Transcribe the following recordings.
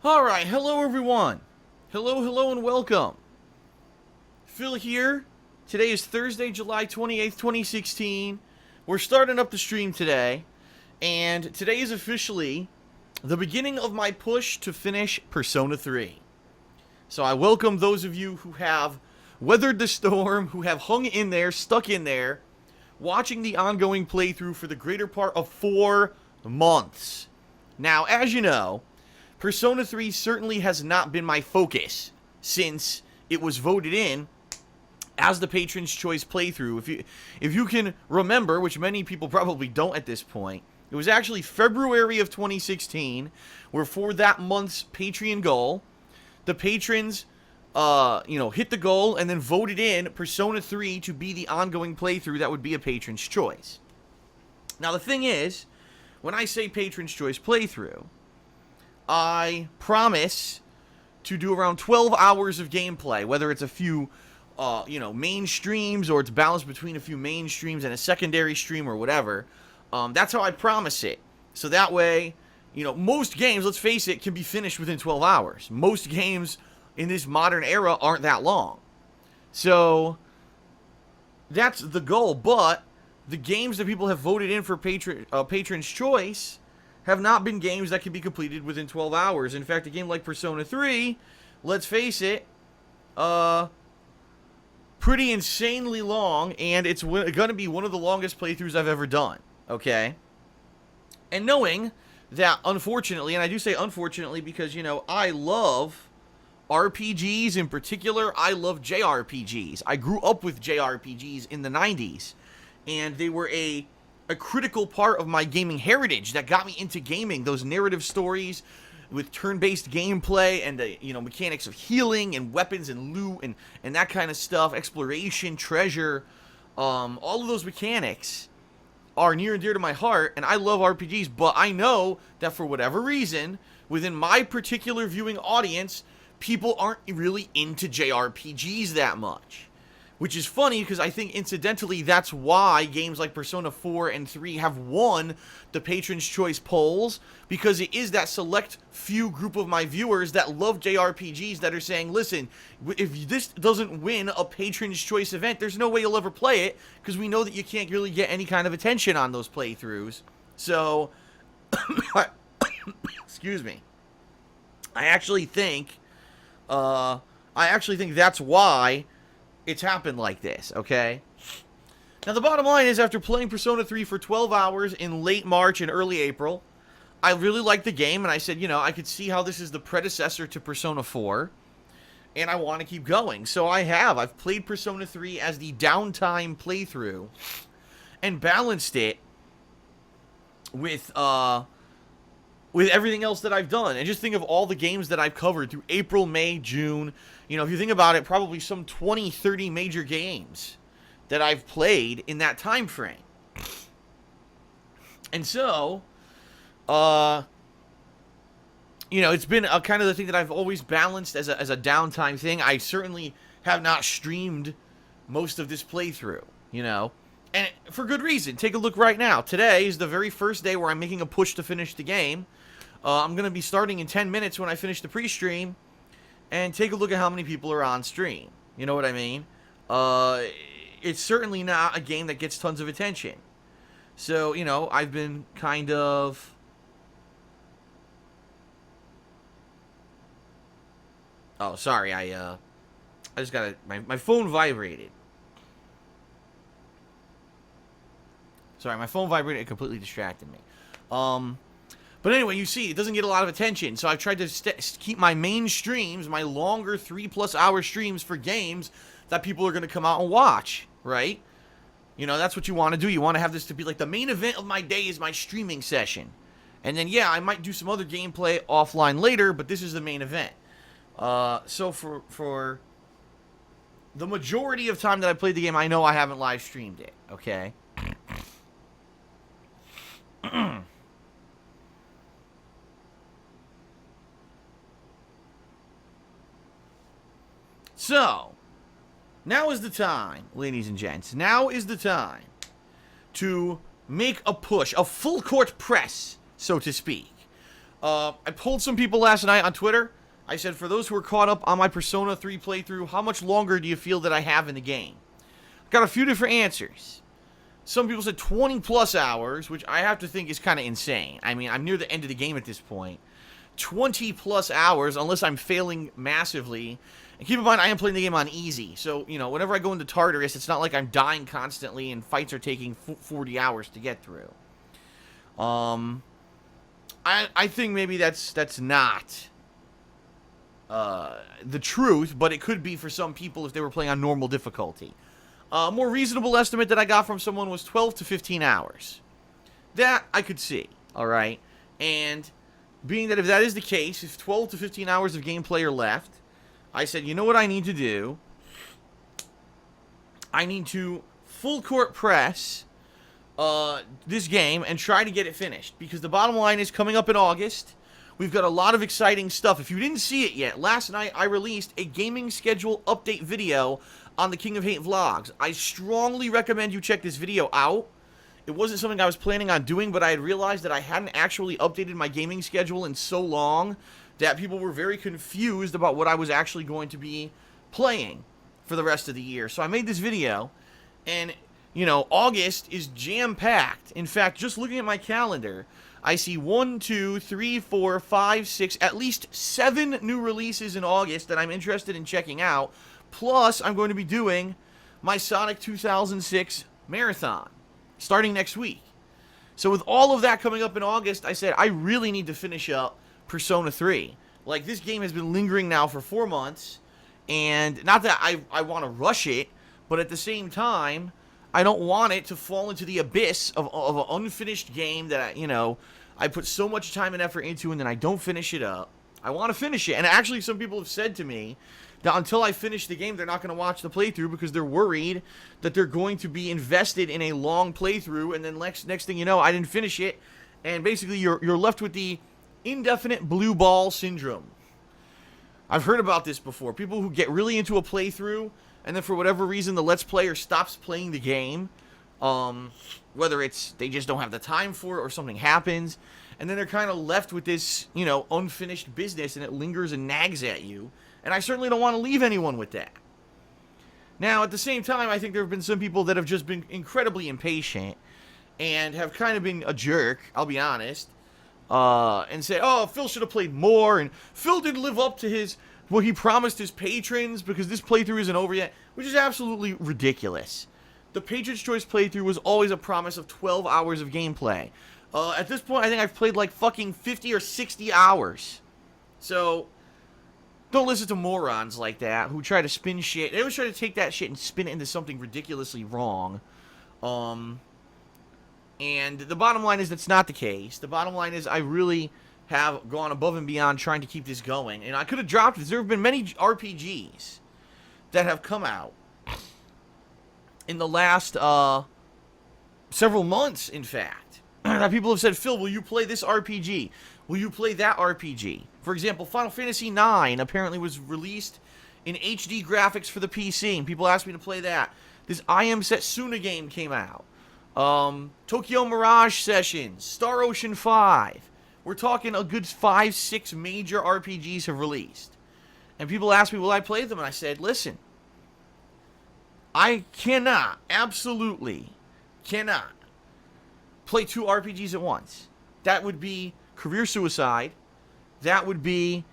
Alright, hello everyone. Hello, and welcome. Phil here. Today is Thursday, July 28th, 2016. We're starting up the stream today. And today is officially the beginning of my push to finish Persona 3. So I welcome those of you who have weathered the storm, who have hung in there, stuck in there, watching the ongoing playthrough for the greater part of 4 months. Now, as you know, Persona 3 certainly has not been my focus since it was voted in as the Patron's Choice playthrough. If you can remember, which many people probably don't at this point, it was actually February of 2016, where for that month's Patreon goal, the patrons, hit the goal and then voted in Persona 3 to be the ongoing playthrough that would be a Patron's Choice. Now, the thing is, when I say Patron's Choice playthrough, I promise to do around 12 hours of gameplay, whether it's a few, main streams or it's balanced between a few main streams and a secondary stream or whatever. That's how I promise it. So that way, most games, let's face it, can be finished within 12 hours. Most games in this modern era aren't that long. So that's the goal, but the games that people have voted in for Patron's Choice have not been games that can be completed within 12 hours. In fact, a game like Persona 3, let's face it, pretty insanely long, and it's going to be one of the longest playthroughs I've ever done, okay? And knowing that, unfortunately, and I do say unfortunately because, I love RPGs in particular. I love JRPGs. I grew up with JRPGs in the 90s, and they were a critical part of my gaming heritage that got me into gaming. Those narrative stories with turn-based gameplay and the mechanics of healing and weapons and loot and that kind of stuff, exploration, treasure, all of those mechanics are near and dear to my heart, and I love RPGs, but I know that for whatever reason, within my particular viewing audience, people aren't really into JRPGs that much. Which is funny, because I think, incidentally, that's why games like Persona 4 and 3 have won the Patron's Choice polls, because it is that select few group of my viewers that love JRPGs that are saying, listen, if this doesn't win a Patron's Choice event, there's no way you'll ever play it, because we know that you can't really get any kind of attention on those playthroughs. So, excuse me. I actually think that's why it's happened like this, okay? Now, the bottom line is, after playing Persona 3 for 12 hours in late March and early April, I really liked the game, and I said, I could see how this is the predecessor to Persona 4, and I want to keep going. So I've played Persona 3 as the downtime playthrough, and balanced it with everything else that I've done. And just think of all the games that I've covered through April, May, June. If you think about it, probably some 20, 30 major games that I've played in that time frame. And so, it's been a kind of the thing that I've always balanced as a downtime thing. I certainly have not streamed most of this playthrough, And for good reason. Take a look right now. Today is the very first day where I'm making a push to finish the game. I'm going to be starting in 10 minutes when I finish the pre-stream. And take a look at how many people are on stream. You know what I mean? It's certainly not a game that gets tons of attention. So, I've been kind of... Oh, sorry, I just got my phone vibrated. Sorry, my phone vibrated. It completely distracted me. But anyway, you see, it doesn't get a lot of attention. So I've tried to keep my main streams, my longer 3+ hour streams for games that people are going to come out and watch, right? That's what you want to do. You want to have this to be like the main event of my day is my streaming session. And then, yeah, I might do some other gameplay offline later, but this is the main event. So for the majority of time that I played the game, I know I haven't live streamed it, okay? So, now is the time, ladies and gents. Now is the time to make a push, a full court press, so to speak, I polled some people last night on Twitter. I said, for those who are caught up on my Persona 3 playthrough, how much longer do you feel that I have in the game? Got a few different answers. Some people said 20 plus hours, which I have to think is kind of insane. I mean, I'm near the end of the game at this point. 20 plus hours, unless I'm failing massively. And keep in mind, I am playing the game on easy. So, you know, whenever I go into Tartarus, it's not like I'm dying constantly and fights are taking 40 hours to get through. I think maybe that's not the truth, but it could be for some people if they were playing on normal difficulty. A more reasonable estimate that I got from someone was 12 to 15 hours. That I could see, alright? And being that if that is the case, if 12 to 15 hours of gameplay are left, I said, you know what I need to do? I need to full court press this game and try to get it finished. Because the bottom line is, coming up in August, we've got a lot of exciting stuff. If you didn't see it yet, last night I released a gaming schedule update video on the King of Hate vlogs. I strongly recommend you check this video out. It wasn't something I was planning on doing, but I had realized that I hadn't actually updated my gaming schedule in so long that people were very confused about what I was actually going to be playing for the rest of the year. So I made this video, and, you know, August is jam-packed. In fact, just looking at my calendar, I see 1, 2, 3, 4, 5, 6, at least 7 new releases in August that I'm interested in checking out. Plus, I'm going to be doing my Sonic 2006 marathon starting next week. So with all of that coming up in August, I said I really need to finish up Persona 3. Like, this game has been lingering now for 4 months, and not that I want to rush it, but at the same time, I don't want it to fall into the abyss of an unfinished game that, you know, I put so much time and effort into and then I don't finish it up. I want to finish it. And actually, some people have said to me that until I finish the game, they're not going to watch the playthrough because they're worried that they're going to be invested in a long playthrough, and then next thing you know, I didn't finish it, and basically you're left with the indefinite blue ball syndrome. I've heard about this before. People who get really into a playthrough, and then for whatever reason the Let's Player stops playing the game, whether it's they just don't have the time for it or something happens, and then they're kind of left with this, you know, unfinished business, and it lingers and nags at you. And I certainly don't want to leave anyone with that. Now, at the same time, I think there have been some people that have just been incredibly impatient and have kind of been a jerk, I'll be honest, and say, oh, Phil should have played more, and Phil didn't live up to what he promised his patrons because this playthrough isn't over yet, which is absolutely ridiculous. The Patriots' Choice playthrough was always a promise of 12 hours of gameplay. At this point, I think I've played like fucking 50 or 60 hours. So don't listen to morons like that who try to spin shit. They always try to take that shit and spin it into something ridiculously wrong. And the bottom line is that's not the case. The bottom line is I really have gone above and beyond trying to keep this going. And I could have dropped it. There have been many RPGs that have come out in the last several months, in fact, that people have said, Phil, will you play this RPG? Will you play that RPG? For example, Final Fantasy IX apparently was released in HD graphics for the PC, and people asked me to play that. This I Am Setsuna game came out. Tokyo Mirage Sessions, Star Ocean 5. We're talking a good 5, 6 major RPGs have released. And people asked me, will I play them? And I said, listen, I cannot, absolutely cannot play 2 RPGs at once. That would be career suicide. That would be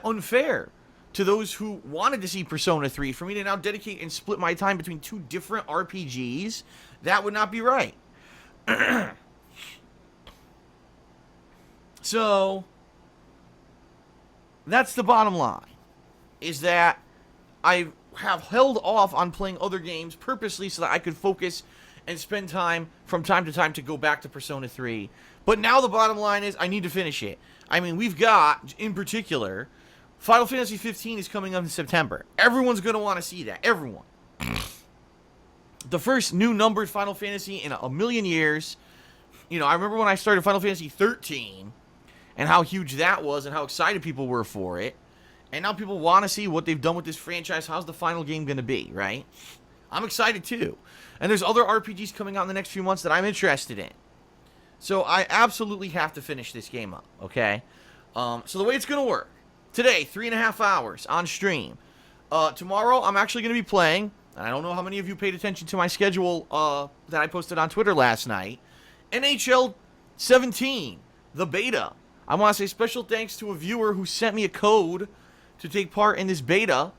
unfair to those who wanted to see Persona 3. For me to now dedicate and split my time between 2 different RPGs, that would not be right. So, that's the bottom line, is that I have held off on playing other games purposely so that I could focus and spend time from time to time to go back to Persona 3. But now the bottom line is I need to finish it. I mean, we've got, in particular, Final Fantasy 15 is coming up in September. Everyone's going to want to see that. Everyone. The first new numbered Final Fantasy in a million years. You know, I remember when I started Final Fantasy 13 and how huge that was and how excited people were for it. And now people want to see what they've done with this franchise. How's the final game going to be, right? I'm excited too. And there's other RPGs coming out in the next few months that I'm interested in. So I absolutely have to finish this game up, okay? So the way it's going to work, today, 3.5 hours on stream. Tomorrow, I'm actually going to be playing, and I don't know how many of you paid attention to my schedule that I posted on Twitter last night, NHL 17, the beta. I want to say special thanks to a viewer who sent me a code to take part in this beta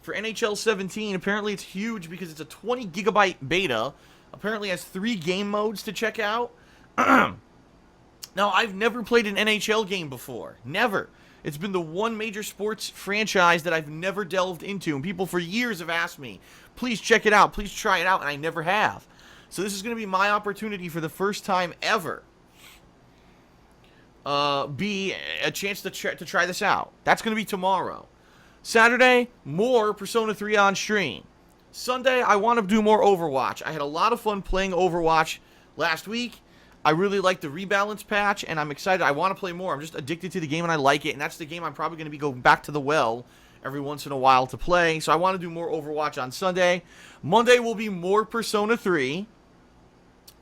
for NHL 17. Apparently it's huge because it's a 20 gigabyte beta. Apparently has 3 game modes to check out. Now, I've never played an NHL game before. Never. It's been the one major sports franchise that I've never delved into. And people for years have asked me, please check it out, please try it out, and I never have. So this is going to be my opportunity for the first time ever. Be a chance to try this out. That's going to be tomorrow. Saturday, more Persona 3 on stream. Sunday, I want to do more Overwatch. I had a lot of fun playing Overwatch last week. I really like the rebalance patch, and I'm excited. I want to play more. I'm just addicted to the game, and I like it. And that's the game I'm probably going to be going back to the well every once in a while to play. So I want to do more Overwatch on Sunday. Monday will be more Persona 3.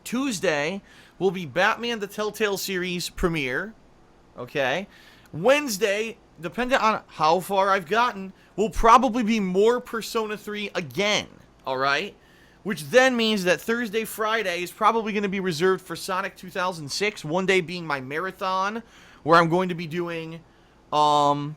Tuesday will be Batman the Telltale series premiere. Okay. Wednesday, depending on how far I've gotten, will probably be more Persona 3 again. All right. Which then means that Thursday, Friday is probably going to be reserved for Sonic 2006. One day being my marathon, where I'm going to be doing, a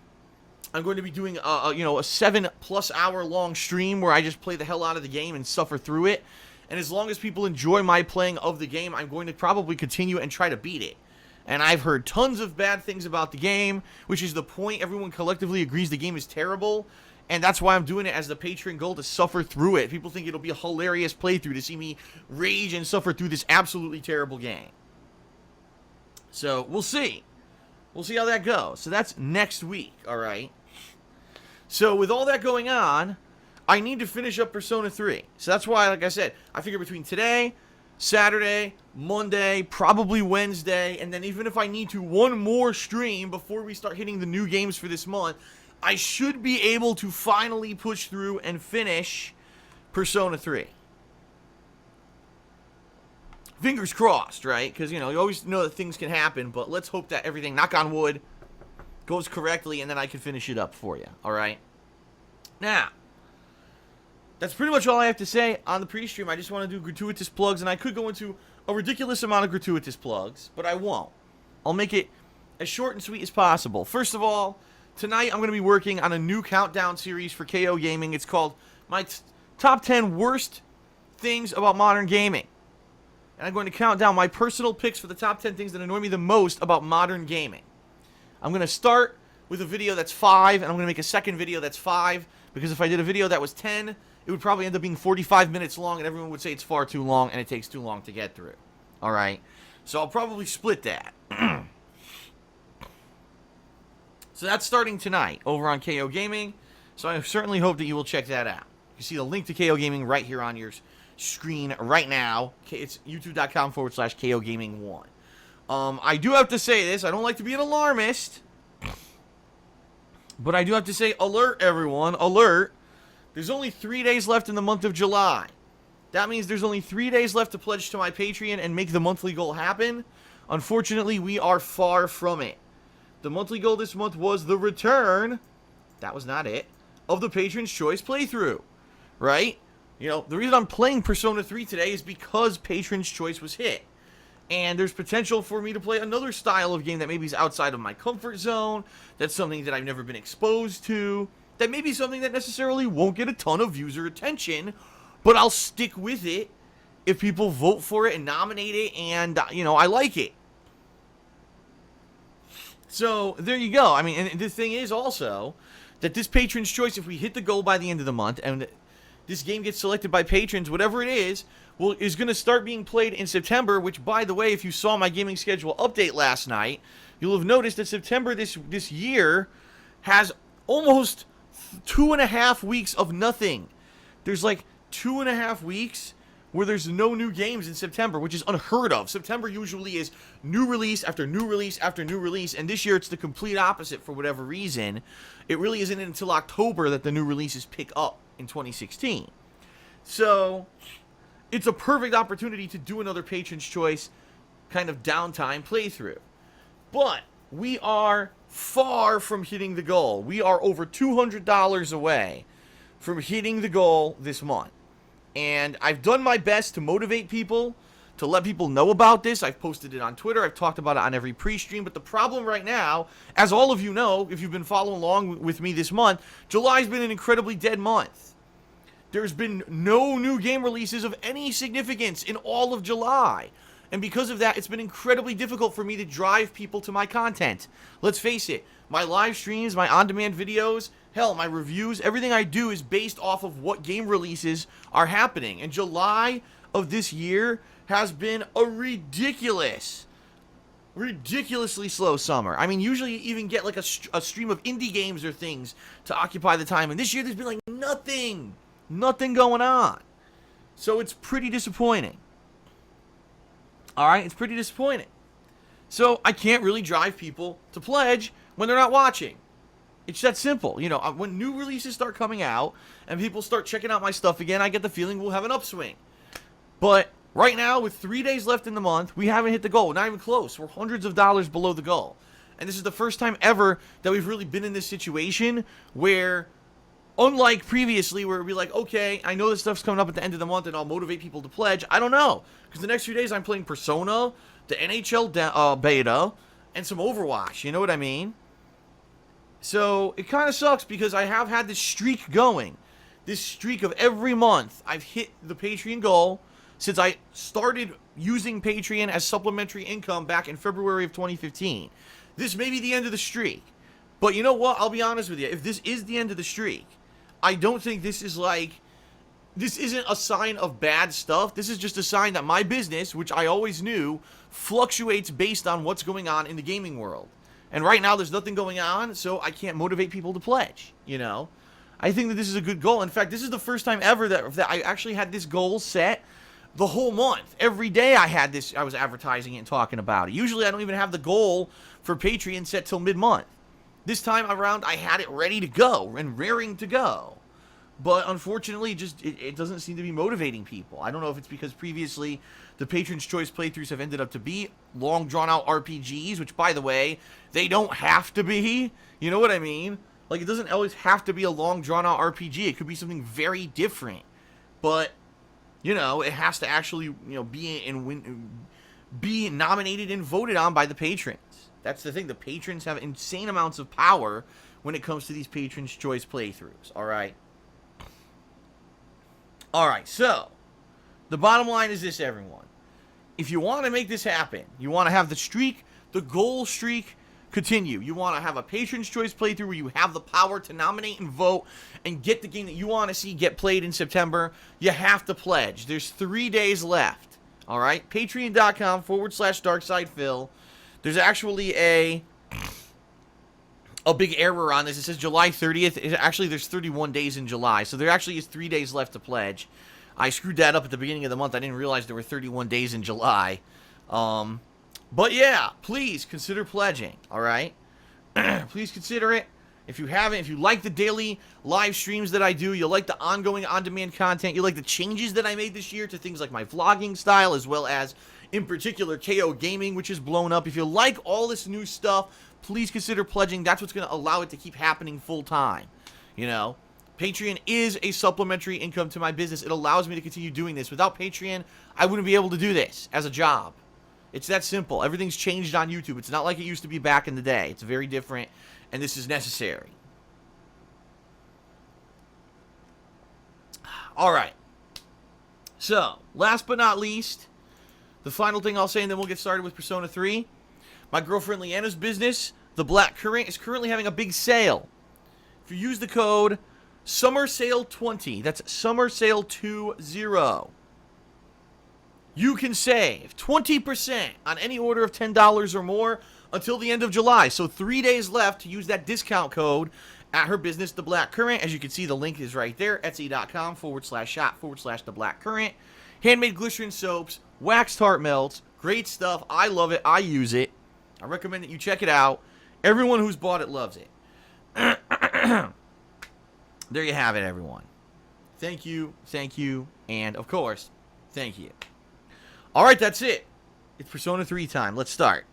7+ hour long stream where I just play the hell out of the game and suffer through it. And as long as people enjoy my playing of the game, I'm going to probably continue and try to beat it. And I've heard tons of bad things about the game, which is the point. Everyone collectively agrees the game is terrible. And that's why I'm doing it as the Patreon goal, to suffer through it. People think it'll be a hilarious playthrough to see me rage and suffer through this absolutely terrible game. So, we'll see. We'll see how that goes. So that's next week, alright? So, with all that going on, I need to finish up Persona 3. So that's why, like I said, I figure between today, Saturday, Monday, probably Wednesday, and then even if I need to, one more stream before we start hitting the new games for this month, I should be able to finally push through and finish Persona 3. Fingers crossed, right? Because, you always know that things can happen, but let's hope that everything, knock on wood, goes correctly, and then I can finish it up for you, alright? Now, that's pretty much all I have to say on the pre-stream. I just want to do gratuitous plugs, and I could go into a ridiculous amount of gratuitous plugs, but I won't. I'll make it as short and sweet as possible. First of all, tonight I'm going to be working on a new countdown series for KO Gaming. It's called my top 10 worst things about modern gaming. And I'm going to count down my personal picks for the top 10 things that annoy me the most about modern gaming. I'm going to start with a video that's 5, and I'm going to make a second video that's 5, because if I did a video that was 10, it would probably end up being 45 minutes long, and everyone would say it's far too long, and it takes too long to get through. Alright? So I'll probably split that. So that's starting tonight over on KO Gaming. So I certainly hope that you will check that out. You see the link to KO Gaming right here on your screen right now. It's youtube.com/KO Gaming 1. I do have to say this. I don't like to be an alarmist, but I do have to say, alert everyone, alert. There's only 3 days left in the month of July. That means there's only 3 days left to pledge to my Patreon and make the monthly goal happen. Unfortunately, we are far from it. The monthly goal this month was the return, that was not it, of the Patron's Choice playthrough, right? The reason I'm playing Persona 3 today is because Patron's Choice was hit. And there's potential for me to play another style of game that maybe is outside of my comfort zone, that's something that I've never been exposed to, that may be something that necessarily won't get a ton of user attention, but I'll stick with it if people vote for it and nominate it, and, I like it. So, there you go. I mean, and the thing is also that this Patron's Choice, if we hit the goal by the end of the month, and this game gets selected by patrons, whatever it is going to start being played in September, which, by the way, if you saw my gaming schedule update last night, you'll have noticed that September this year has almost 2.5 weeks of nothing. There's like 2.5 weeks where there's no new games in September, which is unheard of. September usually is new release after new release after new release, and this year it's the complete opposite for whatever reason. It really isn't until October that the new releases pick up in 2016. So, it's a perfect opportunity to do another Patron's Choice kind of downtime playthrough. But we are far from hitting the goal. We are over $200 away from hitting the goal this month. And I've done my best to motivate people, to let people know about this. I've posted it on Twitter. I've talked about it on every pre-stream. But the problem right now, as all of you know, if you've been following along with me this month, July's been an incredibly dead month. There's been no new game releases of any significance in all of July. And because of that, it's been incredibly difficult for me to drive people to my content. Let's face it, my live streams, my on-demand videos, hell, my reviews, everything I do is based off of what game releases are happening. And July of this year has been a ridiculously slow summer. I mean, usually you even get like a stream of indie games or things to occupy the time. And this year there's been like nothing going on. So it's pretty disappointing. Alright, it's pretty disappointing. So I can't really drive people to pledge when they're not watching. It's that simple. You know, when new releases start coming out and people start checking out my stuff again, I get the feeling we'll have an upswing. But right now, with 3 days left in the month, we haven't hit the goal. Not even close. We're hundreds of dollars below the goal. And this is the first time ever that we've really been in this situation where, unlike previously, where we're like, okay, I know this stuff's coming up at the end of the month and I'll motivate people to pledge. I don't know. Because the next few days I'm playing Persona, the NHL beta, and some Overwatch. You know what I mean? So it kind of sucks because I have had this streak going. This streak of every month I've hit the Patreon goal since I started using Patreon as supplementary income back in February of 2015. This may be the end of the streak. But you know what? I'll be honest with you. If this is the end of the streak, I don't think this is like... This isn't a sign of bad stuff. This is just a sign that my business, which I always knew, fluctuates based on what's going on in the gaming world. And right now there's nothing going on, so I can't motivate people to pledge, you know? I think that this is a good goal. In fact, this is the first time ever that I actually had this goal set the whole month. Every day I had this, I was advertising it and talking about it. Usually I don't even have the goal for Patreon set till mid-month. This time around I had it ready to go and raring to go. But unfortunately, it doesn't seem to be motivating people. I don't know if it's because previously the Patron's Choice playthroughs have ended up to be long, drawn-out RPGs, which, by the way, they don't have to be. You know what I mean? Like, it doesn't always have to be a long, drawn-out RPG. It could be something very different. But, you know, it has to actually, you know, be nominated and voted on by the patrons. That's the thing. The patrons have insane amounts of power when it comes to these Patron's Choice playthroughs. All right? Alright, so, the bottom line is this, everyone. If you want to make this happen, you want to have the streak, the goal streak, continue. You want to have a Patron's Choice playthrough where you have the power to nominate and vote and get the game that you want to see get played in September, you have to pledge. There's 3 days left. Alright? Patreon.com/DarksidePhil. There's actually a big error on this. It says July 30th. Actually, there's 31 days in July, so there actually is 3 days left to pledge. I screwed that up at the beginning of the month. I didn't realize there were 31 days in July. But yeah, please consider pledging, all right? Please consider it. If you haven't, if you like the daily live streams that I do, you like the ongoing on-demand content, you like the changes that I made this year to things like my vlogging style, as well as, in particular, KO Gaming, which is blown up. If you like all this new stuff, please consider pledging. That's what's going to allow it to keep happening full time. You know, Patreon is a supplementary income to my business. It allows me to continue doing this. Without Patreon, I wouldn't be able to do this as a job. It's that simple. Everything's changed on YouTube. It's not like it used to be back in the day. It's very different, and this is necessary. All right. So, last but not least, the final thing I'll say, and then we'll get started with Persona 3. My girlfriend Leanna's business, The Black Current, is currently having a big sale. If you use the code SummerSale20, that's SummerSale20, you can save 20% on any order of $10 or more until the end of July. So 3 days left to use that discount code at her business, The Black Current. As you can see, the link is right there, etsy.com/shop/The Black Current. Handmade glycerin soaps, waxed heart melts, great stuff. I love it. I use it. I recommend that you check it out. Everyone who's bought it loves it. There you have it, everyone. Thank you, and of course, thank you. All right, that's it. It's Persona 3 time. Let's start.